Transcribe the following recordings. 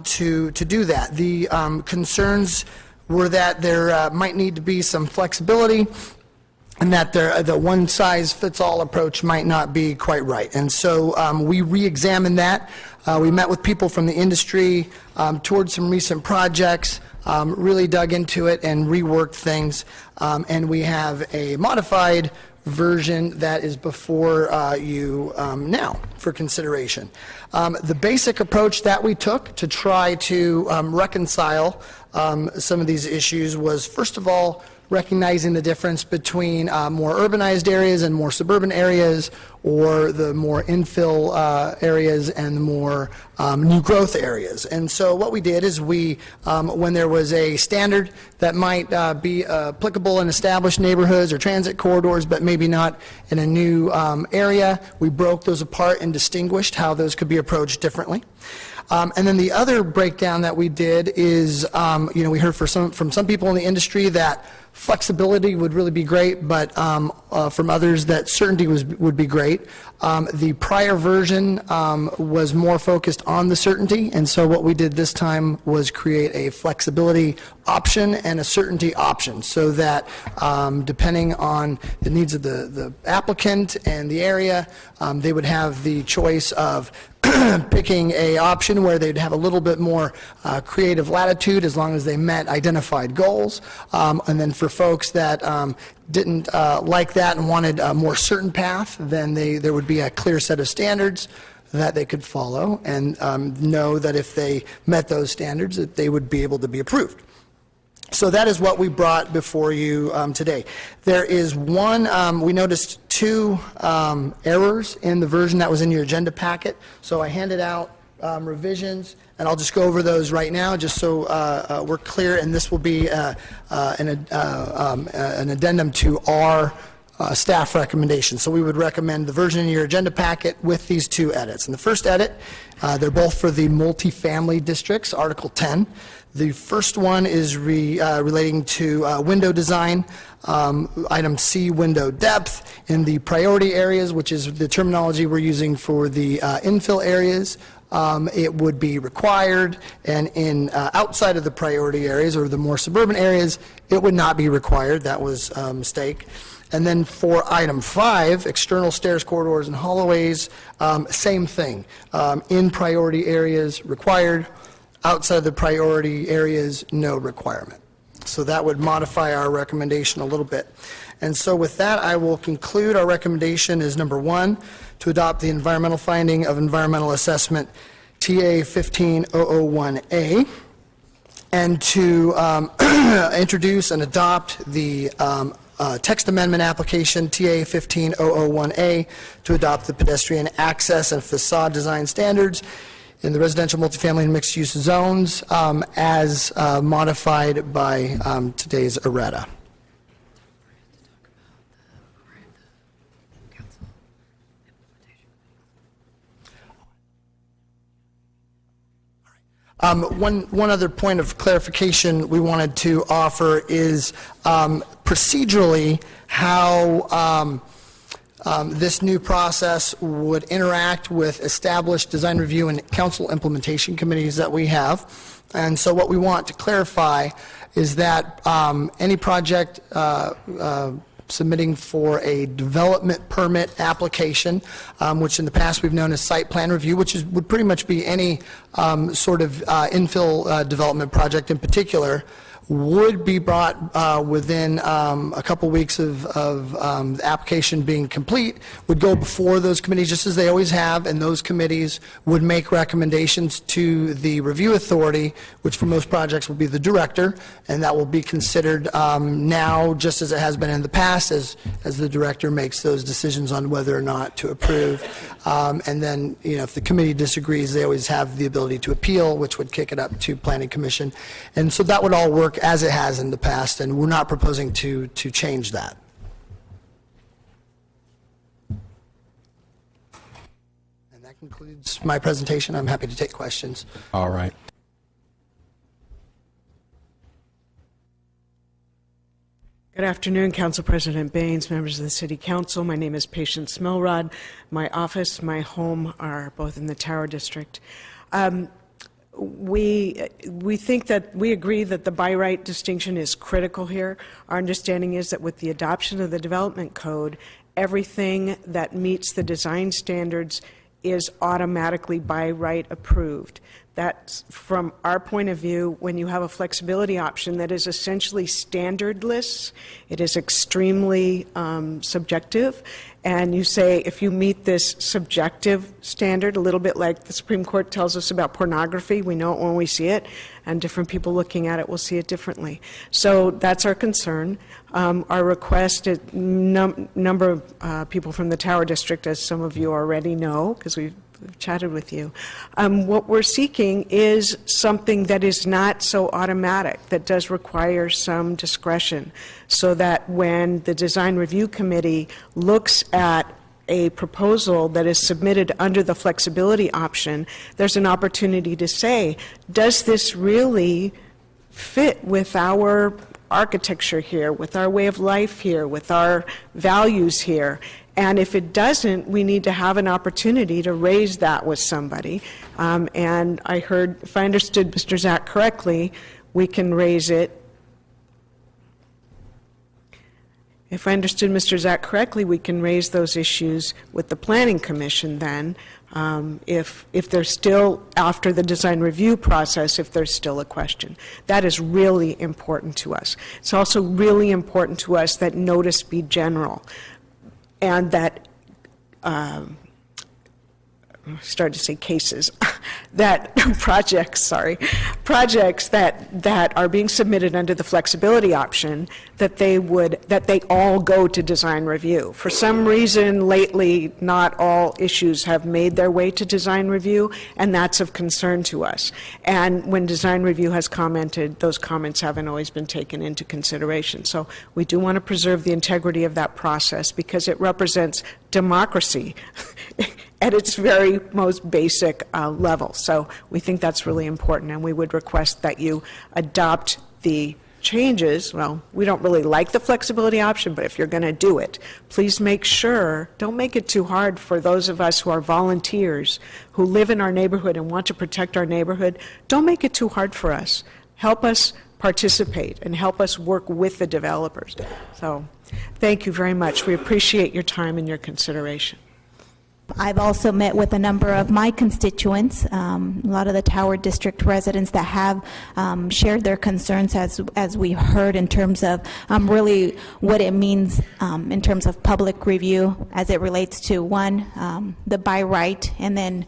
to do that. The concerns were that there might need to be some flexibility, and that the one-size-fits-all approach might not be quite right. And so we re-examined that. We met with people from the industry, toured some recent projects, really dug into it and reworked things, and we have a modified version that is before you now for consideration. The basic approach that we took to try to reconcile some of these issues was, first of all, recognizing the difference between more urbanized areas and more suburban areas, or the more infill areas and the more new growth areas. And so what we did is we, when there was a standard that might be applicable in established neighborhoods or transit corridors, but maybe not in a new area, we broke those apart and distinguished how those could be approached differently. And then the other breakdown that we did is, we heard from some people in the industry that flexibility would really be great, but from others that certainty would be great. The prior version was more focused on the certainty, and so what we did this time was create a flexibility option and a certainty option, so that depending on the needs of the applicant and the area, they would have the choice of picking a option where they'd have a little bit more creative latitude as long as they met identified goals. And then for folks that didn't like that and wanted a more certain path, then there would be a clear set of standards that they could follow, and know that if they met those standards, that they would be able to be approved. So that is what we brought before you today. There is one, we noticed two errors in the version that was in your agenda packet. So I handed out revisions, and I'll just go over those right now just so we're clear, and this will be an addendum to our staff recommendation. So we would recommend the version in your agenda packet with these two edits. And the first edit, they're both for the multifamily districts, Article 10. The first one is relating to window design, item C, window depth. In the priority areas, which is the terminology we're using for the infill areas, it would be required, and in outside of the priority areas or the more suburban areas, it would not be required. That was a mistake. And then for item 5, external stairs, corridors, and hallways, same thing. In priority areas, required. Outside of the priority areas, no requirement. So that would modify our recommendation a little bit. And so with that, I will conclude. Our recommendation is number 1, to adopt the environmental finding of environmental assessment TA 15001A, and to introduce and adopt the text amendment application TA 15001A to adopt the pedestrian access and facade design standards in the residential, multifamily, and mixed-use zones as modified by today's errata. One other point of clarification we wanted to offer is procedurally how this new process would interact with established design review and council implementation committees that we have. And so what we want to clarify is that any project submitting for a development permit application, which in the past we've known as site plan review, which would pretty much be any sort of infill development project in particular, would be brought within a couple weeks of the application being complete, would go before those committees just as they always have, and those committees would make recommendations to the review authority, which for most projects will be the director, and that will be considered now just as it has been in the past as the director makes those decisions on whether or not to approve. And then, if the committee disagrees, they always have the ability to appeal, which would kick it up to Planning Commission. And so that would all work as it has in the past, and we're not proposing to change that. And that concludes my presentation. I'm happy to take questions. All right. Good afternoon, Council President Baines, members of the City Council. My name is Patience Milrod. My office, my home are both in the Tower District. we think that we agree that the by right distinction is critical here. Our understanding is that with the adoption of the development code, everything that meets the design standards is automatically by right approved. That's, from our point of view, when you have a flexibility option that is essentially standardless, it is extremely subjective, and you say if you meet this subjective standard, a little bit like the Supreme Court tells us about pornography, we know it when we see it, and different people looking at it will see it differently. So that's our concern. Our request, a number of people from the Tower District, as some of you already know, because we've chatted with you. What we're seeking is something that is not so automatic, that does require some discretion, so that when the Design Review Committee looks at a proposal that is submitted under the flexibility option, there's an opportunity to say, does this really fit with our architecture here, with our way of life here, with our values here? And if it doesn't, we need to have an opportunity to raise that with somebody. And I heard, if I understood Mr. Zach correctly, we can raise it. If I understood Mr. Zach correctly, we can raise those issues with the Planning Commission then, if there's still, after the design review process, if there's still a question. That is really important to us. It's also really important to us that notice be general, and that, I started to say cases, that projects that are being submitted under the flexibility option, that they all go to design review. For some reason lately, not all issues have made their way to design review, and that's of concern to us. And when design review has commented, those comments haven't always been taken into consideration. So we do want to preserve the integrity of that process, because it represents democracy at its very most basic level. So we think that's really important, and we would request that you adopt the changes. Well, we don't really like the flexibility option, but if you're going to do it, please make sure, don't make it too hard for those of us who are volunteers, who live in our neighborhood and want to protect our neighborhood. Don't make it too hard for us. Help us participate and help us work with the developers. So thank you very much. We appreciate your time and your consideration. I've also met with a number of my constituents, a lot of the Tower District residents that have shared their concerns, as we heard, in terms of really what it means in terms of public review as it relates to, one, the by right, and then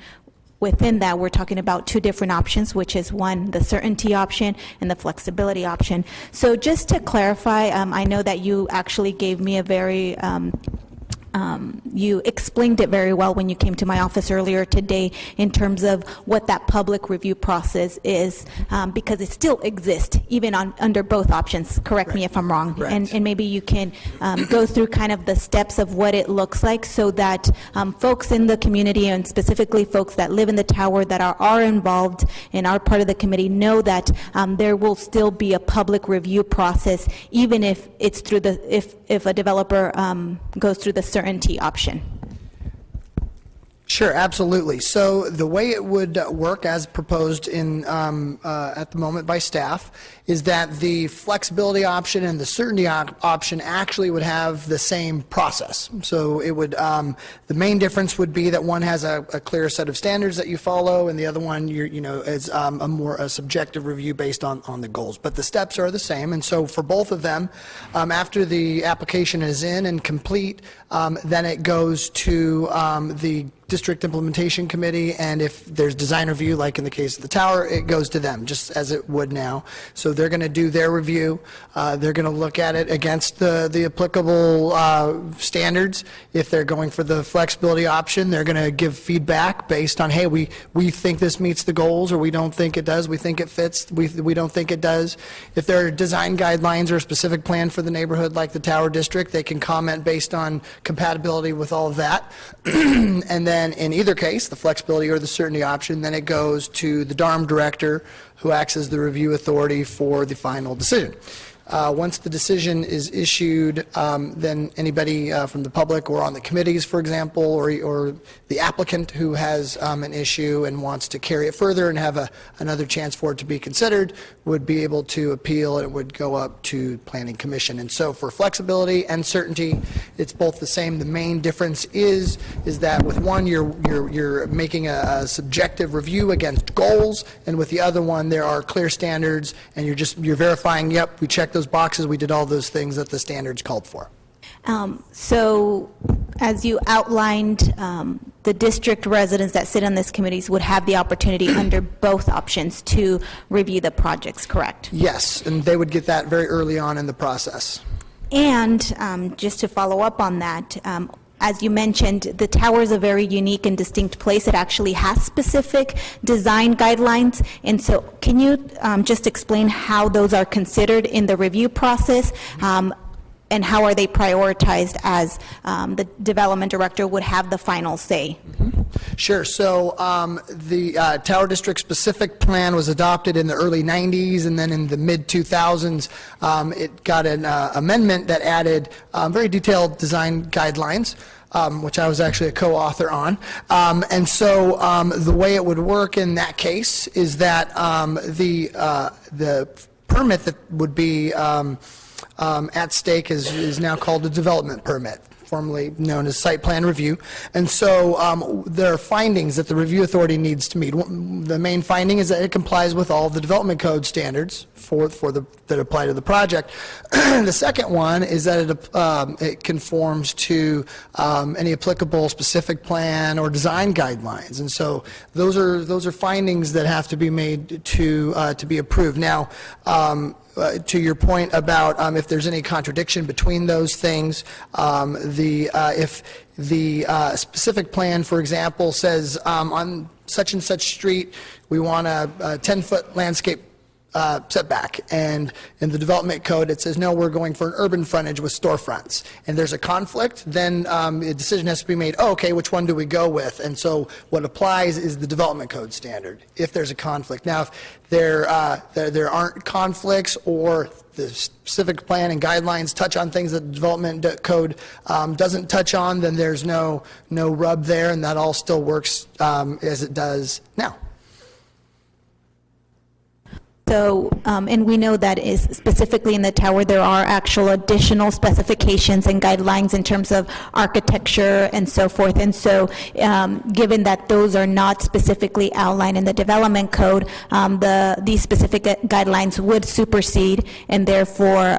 within that, we're talking about two different options, which is, one, the certainty option and the flexibility option. So just to clarify, I know that you actually gave me a very you explained it very well when you came to my office earlier today in terms of what that public review process is, because it still exists even under both options. Correct me if I'm wrong. And maybe you can go through kind of the steps of what it looks like, so that folks in the community, and specifically folks that live in the tower that are involved and are part of the committee, know that there will still be a public review process, even if it's through the, if a developer goes through the certainty option. Sure, absolutely. So the way it would work as proposed in at the moment by staff is that the flexibility option and the certainty option actually would have the same process. So it would, the main difference would be that one has a clear set of standards that you follow, and the other one, is a more subjective review based on the goals. But the steps are the same, and so for both of them, after the application is in and complete, then it goes to the District Implementation Committee, and if there's design review, like in the case of the tower, it goes to them, just as it would now. So they're going to do their review. They're going to look at it against the applicable standards. If they're going for the flexibility option, they're going to give feedback based on, hey, we think this meets the goals, or we don't think it does, we think it fits, we don't think it does. If there are design guidelines or a specific plan for the neighborhood, like the Tower District, they can comment based on compatibility with all of that. And then in either case, the flexibility or the certainty option, then it goes to the DARM director, who acts as the review authority for the final decision. Once the decision is issued, then anybody from the public or on the committees, for example, or the applicant who has an issue and wants to carry it further and have another chance for it to be considered would be able to appeal, and it would go up to Planning Commission. And so for flexibility and certainty, it's both the same. The main difference is that with one, you're making a subjective review against goals, and with the other one, there are clear standards, and you're verifying, yep, we checked those boxes, we did all those things that the standards called for. So, as you outlined, the district residents that sit on these committees would have the opportunity under both options to review the projects, correct? Yes, and they would get that very early on in the process. And just to follow up on that, as you mentioned, the tower is a very unique and distinct place. It actually has specific design guidelines. And so can you just explain how those are considered in the review process? And how are they prioritized as the development director would have the final say? Sure. So the Tower District specific plan was adopted in the early 90s, and then in the mid-2000s, it got an amendment that added very detailed design guidelines, which I was actually a co-author on. And so the way it would work in that case is that the permit that would be at stake is now called a development permit, formerly known as site plan review. And so there are findings that the review authority needs to meet. The main finding is that it complies with all the development code standards that apply to the project. The second one is that it conforms to any applicable specific plan or design guidelines. And so those are findings that have to be made to be approved. Now, to your point about if there's any contradiction between those things, if the specific plan, for example, says on such and such street we want a 10-foot landscape setback, and in the development code it says no, we're going for an urban frontage with storefronts, and there's a conflict, then a decision has to be made, okay, which one do we go with? And so what applies is the development code standard if there's a conflict. Now, if there aren't conflicts, or the specific plan and guidelines touch on things that the development code doesn't touch on, then there's no rub there, and that all still works as it does now. So, and we know that is specifically in the tower, there are actual additional specifications and guidelines in terms of architecture and so forth. And so, given that those are not specifically outlined in the development code, these specific guidelines would supersede, and therefore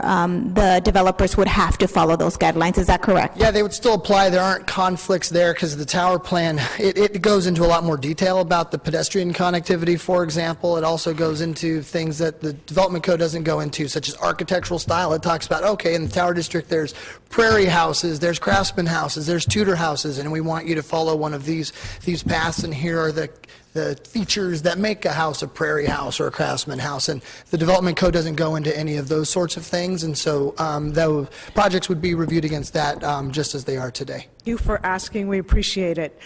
the developers would have to follow those guidelines. Is that correct? Yeah, they would still apply. There aren't conflicts there because the tower plan, it goes into a lot more detail about the pedestrian connectivity, for example. It also goes into things that the development code doesn't go into, such as architectural style. It talks about, okay, in the Tower District there's prairie houses, there's craftsman houses, there's Tudor houses, and we want you to follow one of these paths, and here are the features that make a house a prairie house or a craftsman house. And the development code doesn't go into any of those sorts of things, and so those projects would be reviewed against that just as they are today. Thank you for asking. We appreciate it.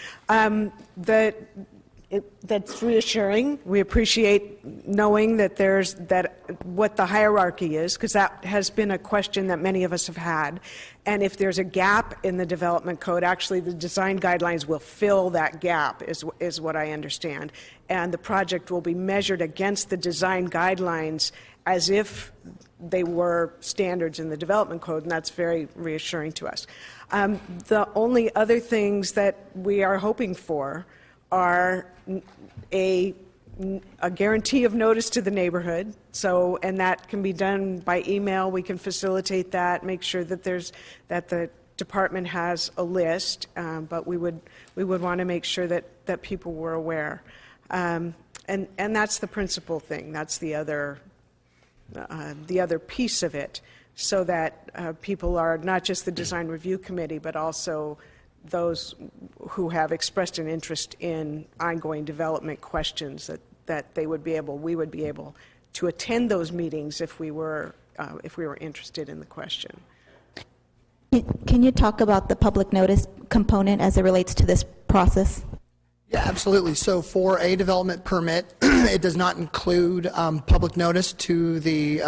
That's reassuring. We appreciate knowing that what the hierarchy is, because that has been a question that many of us have had. And if there's a gap in the development code, actually the design guidelines will fill that gap, is what I understand. And the project will be measured against the design guidelines as if they were standards in the development code, and that's very reassuring to us. The only other things that we are hoping for are a guarantee of notice to the neighborhood. So, and that can be done by email. We can facilitate that, make sure that the department has a list, but we would want to make sure that people were aware. And that's the principal thing. That's the other piece of it, so that people are not just the design review committee, but also those who have expressed an interest in ongoing development questions, that we would be able to attend those meetings if we were interested in the question. Can you talk about the public notice component as it relates to this process? Yeah, absolutely. So for a development permit, it does not include public notice to the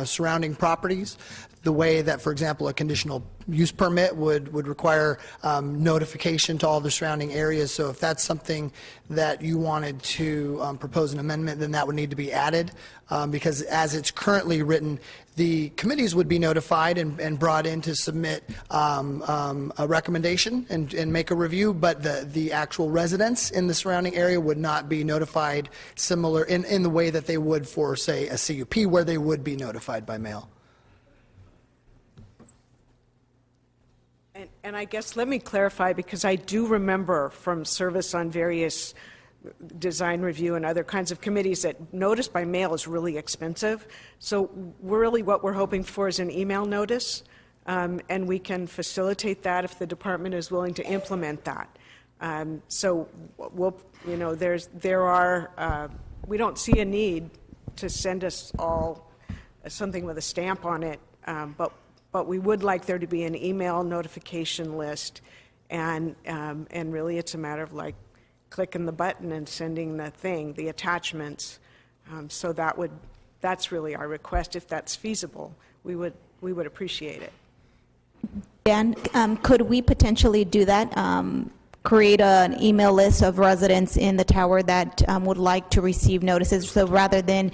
surrounding properties, the way that, for example, a conditional use permit would require notification to all the surrounding areas. So if that's something that you wanted to propose an amendment, then that would need to be added, because as it's currently written, the committees would be notified and brought in to submit a recommendation and make a review, but the actual residents in the surrounding area would not be notified similar in the way that they would for, say, a CUP, where they would be notified by mail. And I guess let me clarify, because I do remember from service on various design review and other kinds of committees that notice by mail is really expensive. So really what we're hoping for is an email notice, and we can facilitate that if the department is willing to implement that. So we'll, you know, we don't see a need to send us all something with a stamp on it, but we would like there to be an email notification list, and really it's a matter of like clicking the button and sending the thing, the attachments. So that's really our request. If that's feasible, we would appreciate it. Dan, could we potentially do that? Create an email list of residents in the tower that would like to receive notices. So rather than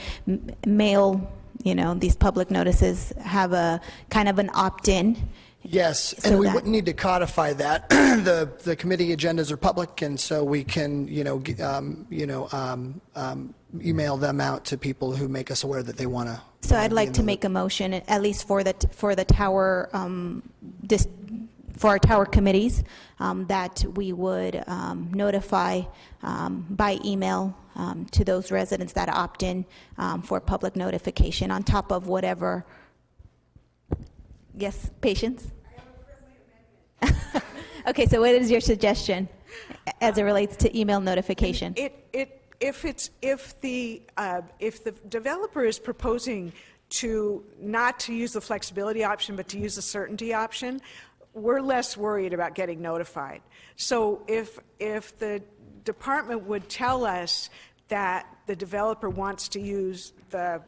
mail, you know, these public notices, have a kind of an opt-in. Yes, So and we that- wouldn't need to codify that. The committee agendas are public, and so we can, email them out to people who make us aware that they want to. So I'd like to make a motion, at least for the tower, for our tower committees, that we would notify by email to those residents that opt in for public notification on top of whatever. Yes, Patience? Okay, so what is your suggestion as it relates to email notification? If the developer is proposing not to use the flexibility option, but to use the certainty option, we're less worried about getting notified. So if the department would tell us that the developer wants to use the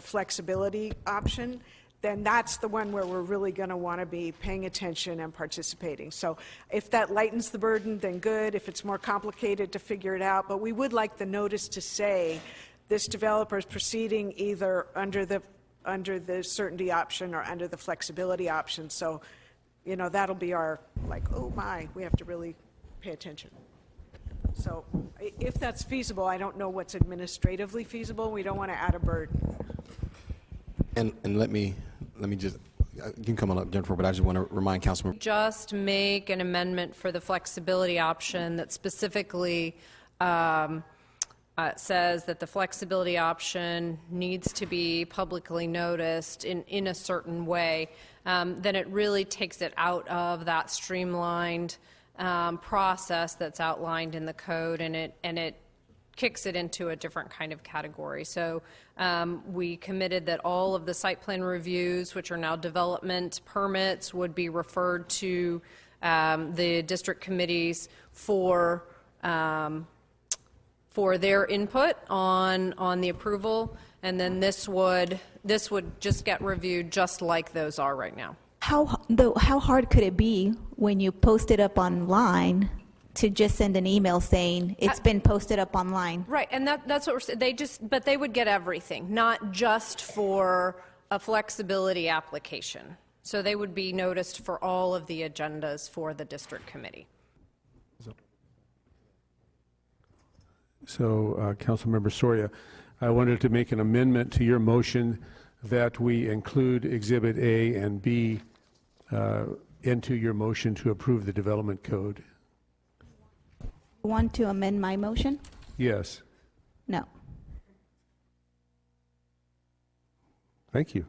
flexibility option, then that's the one where we're really going to want to be paying attention and participating. So if that lightens the burden, then good. If it's more complicated to figure it out, but we would like the notice to say this developer is proceeding either under the certainty option or under the flexibility option. So, you know, that'll be our, like, oh my, we have to really pay attention. So if that's feasible, I don't know what's administratively feasible. We don't want to add a burden. And let me just, you can come on up, Jennifer, but I just want to remind Councilman. Just make an amendment for the flexibility option that specifically says that the flexibility option needs to be publicly noticed in a certain way. Then it really takes it out of that streamlined process that's outlined in the code, and it kicks it into a different kind of category. So we committed that all of the site plan reviews, which are now development permits, would be referred to the district committees for their input on the approval, and then this would just get reviewed just like those are right now. How hard could it be when you post it up online to just send an email saying it's been posted up online? Right, and that's what we're saying. But they would get everything, not just for a flexibility application. So they would be noticed for all of the agendas for the district committee. So, Councilmember Soria, I wanted to make an amendment to your motion that we include Exhibit A and B into your motion to approve the development code. Want to amend my motion? Yes. No. Thank you.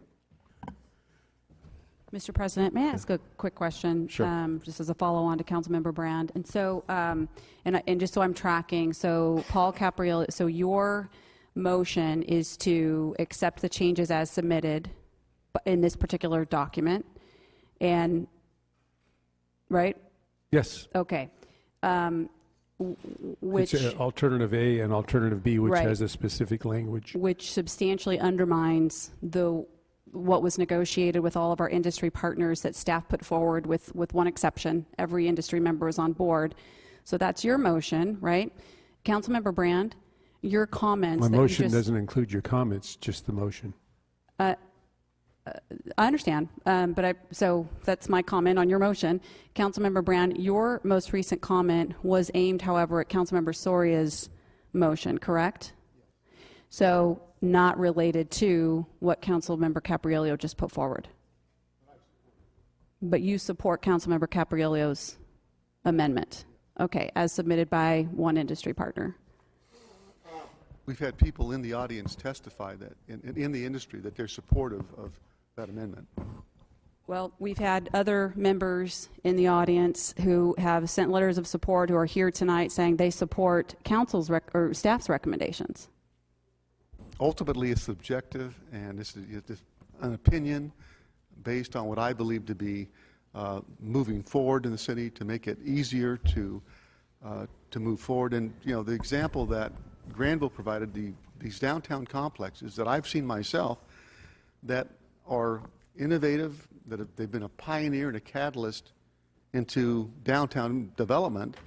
Mr. President, may I ask a quick question? Sure. Just as a follow-on to Councilmember Brand. And so, and just so I'm tracking, so Paul Caprioli, so your motion is to accept the changes as submitted in this particular document, and, right? Yes. Okay. which, It's alternative A and alternative B, which Right. has a specific language. which substantially undermines what was negotiated with all of our industry partners that staff put forward with one exception. Every industry member is on board. So that's your motion, right? Councilmember Brand, your comments My that you motion just... doesn't include your comments, just the motion. I understand, so that's my comment on your motion. Councilmember Brand, your most recent comment was aimed, however, at Councilmember Soria's motion, correct? So not related to what Councilmember Capriello just put forward. But you support Councilmember Capriello's amendment, okay, as submitted by one industry partner. We've had people in the audience testify that, in the industry, that they're supportive of that amendment. Well, we've had other members in the audience who have sent letters of support who are here tonight saying they support council's or staff's recommendations. Ultimately, it's subjective, and this is an opinion based on what I believe to be moving forward in the city to make it easier to move forward. And, you know, the example that Granville provided, these downtown complexes that I've seen myself that are innovative, they've been a pioneer and a catalyst into downtown development,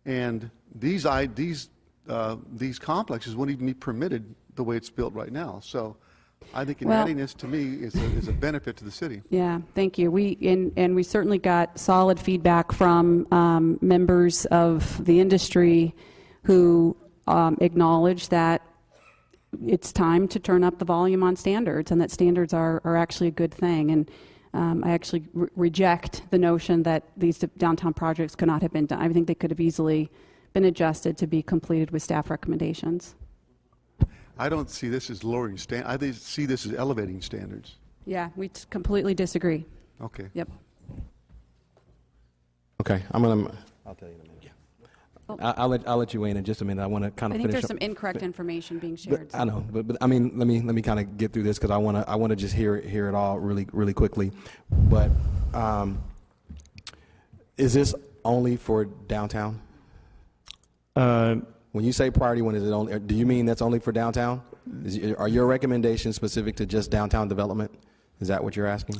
and these complexes wouldn't even be permitted the way it's built right now. So I think adding this to me is a benefit to the city. Yeah, thank you. We certainly got solid feedback from members of the industry who acknowledge that it's time to turn up the volume on standards, and that standards are actually a good thing. And I actually reject the notion that these downtown projects could not have been done. I think they could have easily been adjusted to be completed with staff recommendations. I don't see this as lowering standards. I see this as elevating standards. Yeah, we completely disagree. Okay. Yep. Okay, I'll tell you in a minute. I'll let you weigh in just a minute. I want to kind I of think finish there's some up. incorrect information being shared. I know, but I mean, let me kind of get through this because I want to just hear it all really quickly. But is this only for downtown? When you say priority one, is it only? Do you mean that's only for downtown? Are your recommendations specific to just downtown development? Is that what you're asking?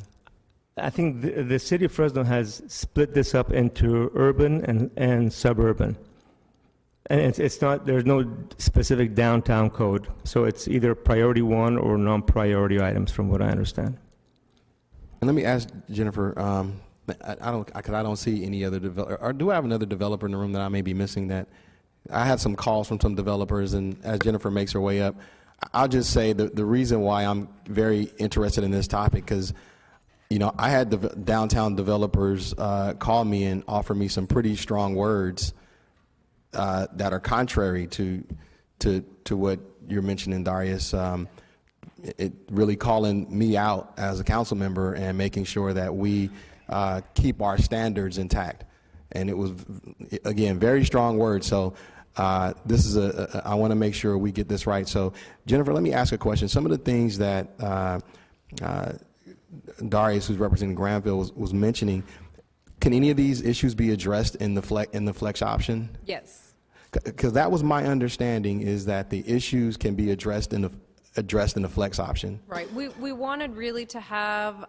I think the city of Fresno has split this up into urban and suburban. And it's not, there's no specific downtown code. So it's either priority one or non-priority items from what I understand. And let me ask Jennifer, I don't see any other developer, or do I have another developer in the room that I may be missing that? I had some calls from some developers, and as Jennifer makes her way up, I'll just say the reason why I'm very interested in this topic, because you know, I had the downtown developers call me and offer me some pretty strong words that are contrary to what you're mentioning, Darius. It really calling me out as a council member and making sure that we keep our standards intact. And it was, again, very strong words. So this is I want to make sure we get this right. So Jennifer, let me ask a question. Some of the things that Darius, who's representing Granville, was mentioning, can any of these issues be addressed in the flex option? Yes. Because that was my understanding, is that the issues can be addressed in the flex option. Right. We wanted really to have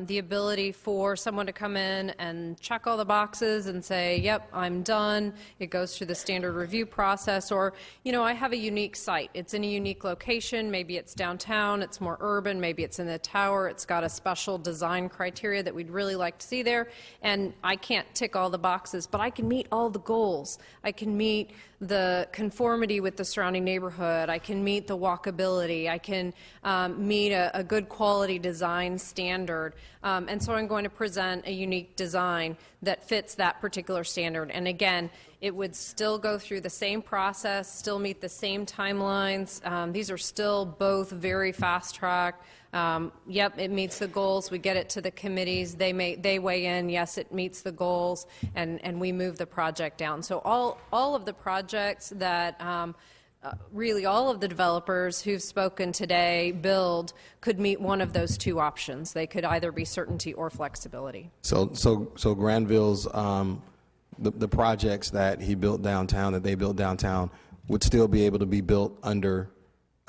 the ability for someone to come in and check all the boxes and say, yep, I'm done. It goes through the standard review process. Or, you know, I have a unique site. It's in a unique location. Maybe it's downtown. It's more urban. Maybe it's in the tower. It's got a special design criteria that we'd really like to see there. And I can't tick all the boxes, but I can meet all the goals. I can meet the conformity with the surrounding neighborhood. I can meet the walkability. I can meet a good quality design standard. And so I'm going to present a unique design that fits that particular standard. And again, it would still go through the same process, still meet the same timelines. These are still both very fast track. Yep, it meets the goals. We get it to the committees. They weigh in. Yes, it meets the goals, and we move the project down. So all of the projects that really all of the developers who've spoken today build could meet one of those two options. They could either be certainty or flexibility. So Granville's the projects that he built downtown, that they built downtown, would still be able to be built under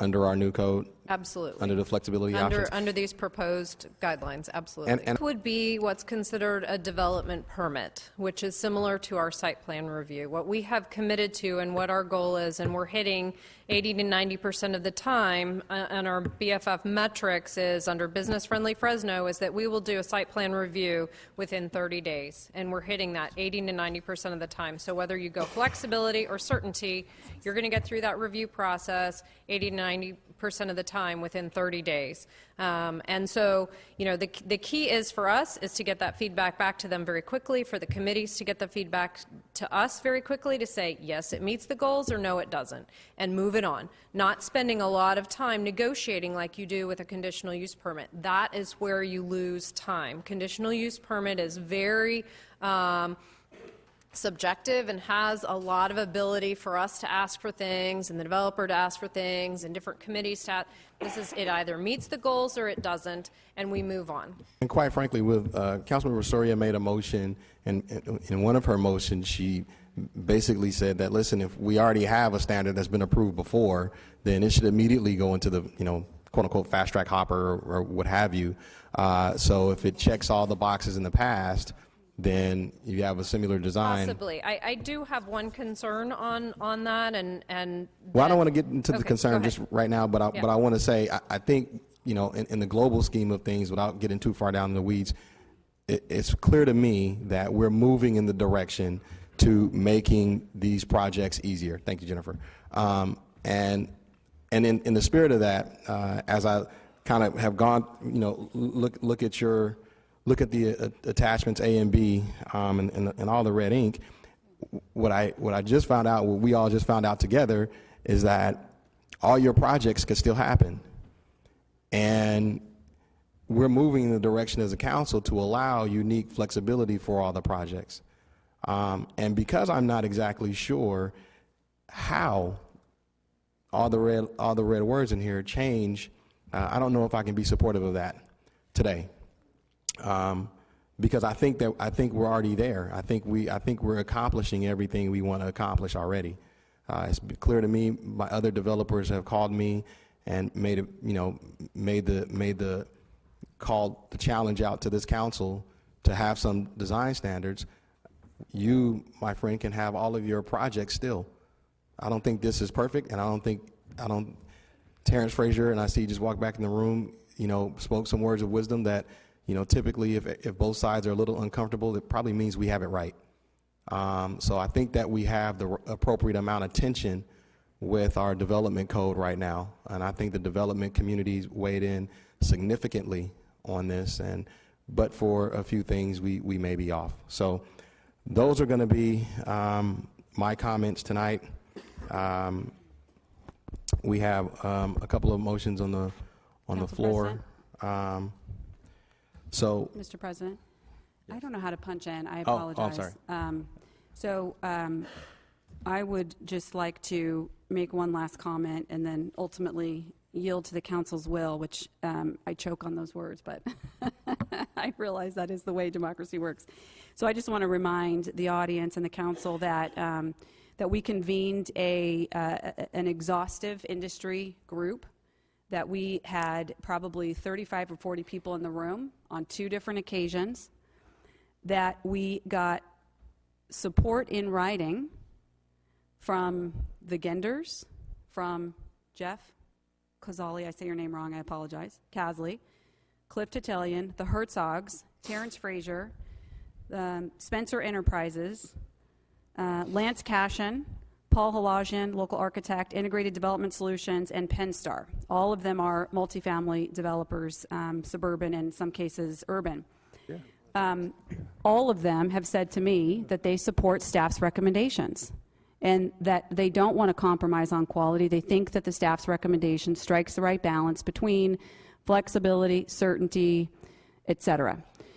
our new code? Absolutely. Under the flexibility options? Under these proposed guidelines, absolutely. And- Would be what's considered a development permit, which is similar to our site plan review. What we have committed to and what our goal is, and we're hitting 80 to 90% of the time on our BFF metrics is under business-friendly Fresno, is that we will do a site plan review within 30 days. And we're hitting that 80 to 90% of the time. So whether you go flexibility or certainty, you're going to get through that review process 80 to 90% of the time within 30 days. And so, you know, the key is for us is to get that feedback back to them very quickly, for the committees to get the feedback to us very quickly to say, yes, it meets the goals, or no, it doesn't, and move it on. Not spending a lot of time negotiating like you do with a conditional use permit. That is where you lose time. Conditional use permit is very subjective and has a lot of ability for us to ask for things and the developer to ask for things and different committees to it either meets the goals or it doesn't, and we move on. And quite frankly, with Councilmember Soria made a motion, and in one of her motions, she basically said that, listen, if we already have a standard that's been approved before, then it should immediately go into the, you know, quote unquote fast track hopper or what have you. So if it checks all the boxes in the past, then you have a similar design. Possibly. I do have one concern on that, and well, I don't want to get into the Okay, concern go just ahead. right now, but I Yeah. want to say I think, you know, in the global scheme of things, without getting too far down in the weeds, it's clear to me that we're moving in the direction to making these projects easier. Thank you, Jennifer. And in the spirit of that, as I kind of have gone, you know, look at the attachments A and B and all the red ink. What I just found out, what we all just found out together, is that all your projects could still happen, and we're moving in the direction as a council to allow unique flexibility for all the projects. And because I'm not exactly sure how all the red words in here change, I don't know if I can be supportive of that today. Because I think we're already there. I think we're accomplishing everything we want to accomplish already. It's clear to me. My other developers have called me and made the challenge out to this council to have some design standards. You, my friend, can have all of your projects still. I don't think this is perfect, and Terrence Frazier, and I see he just walked back in the room, you know, spoke some words of wisdom that, you know, typically if both sides are a little uncomfortable, it probably means we have it right. So I think that we have the appropriate amount of tension with our development code right now, and I think the development community's weighed in significantly on this, but for a few things we may be off. So those are going to be my comments tonight. We have a couple of motions on the Council floor. So, Mr. President, I don't know how to punch in. I Oh, apologize. I'm sorry. I would just like to make one last comment and then ultimately yield to the council's will, which I choke on those words, but I realize that is the way democracy works. So I just want to remind the audience and the council that that we convened an exhaustive industry group, that we had probably 35 or 40 people in the room on 2 different occasions, that we got support in writing from the Genders, from Jeff Kazali, I say your name wrong, I apologize, Casley, Cliff Titilian, the Herzogs, Terrence Frazier, Spencer Enterprises, Lance Cashin, Paul Halajian, local architect, Integrated Development Solutions, and Penstar. All of them are multifamily developers, suburban and in some cases urban. All of them have said to me that they support staff's recommendations and that they don't want to compromise on quality. They think that the staff's recommendation strikes the right balance between flexibility, certainty, et cetera.